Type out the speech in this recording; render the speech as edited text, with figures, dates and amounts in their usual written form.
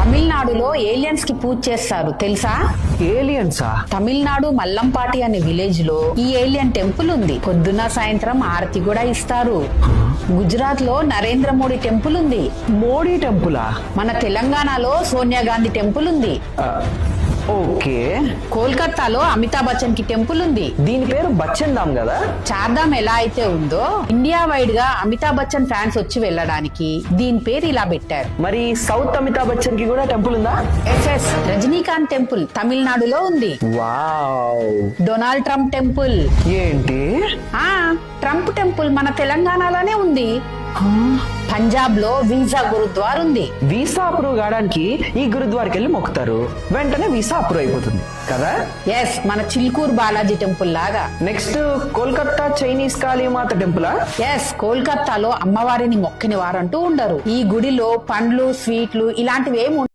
తమిళనాడులో ఏలియన్స్ కి పూజ చేస్తారు తెలుసా? ఏలియన్సా? తమిళనాడు మల్లంపాటి అనే విలేజ్ లో ఈ ఏలియన్ టెంపుల్ ఉంది. పొద్దున్న సాయంత్రం ఆరతి కూడా ఇస్తారు. గుజరాత్ లో నరేంద్ర మోడీ టెంపుల్ ఉంది. మోడీ టెంపులా? మన తెలంగాణలో సోనియా గాంధీ టెంపుల్ ఉంది. ఓకే. కోల్కతాలో అమితాబ్ బచ్చన్ కి టెంపుల్ ఉంది. దీని పేరు బచ్చన్ ధామ్ కదా? చార్ధామ్ ఎలా అయితే ఉందో ఇండియా వైడ్ గా అమితాబ్ బచ్చన్ ఫ్యాన్స్ వచ్చి వెళ్ళడానికి దీని పేరు ఇలా పెట్టారు. మరి సౌత్ అమితాబ్ బచ్చన్ కి కూడా టెంపుల్ ఉందా? ఎస్ఎస్ రజనీకాంత్ టెంపుల్ తమిళనాడులో ఉంది. వావ్. Donald Trump temple. ఏంటి? ట్రంప్ టెంపుల్ మన తెలంగాణలోనే ఉంది. పంజాబ్ లో వీసా గురుద్వార్ ఉంది. వీసా అప్రూవ్ కావడానికి ఈ గురుద్వార్కి వెళ్ళి మొక్కుతారు, వెంటనే వీసా అప్రూవ్ అయిపోతుంది కదా? ఎస్, మన చిల్కూర్ బాలాజీ టెంపుల్ లాగా. నెక్స్ట్ కోల్కతా చైనీస్ కాళీమాత టెంపులా? ఎస్, కోల్కతాలో అమ్మవారిని మొక్కిన వారంటూ ఉండరు. ఈ గుడిలో పండ్లు, స్వీట్లు ఇలాంటివి ఏమి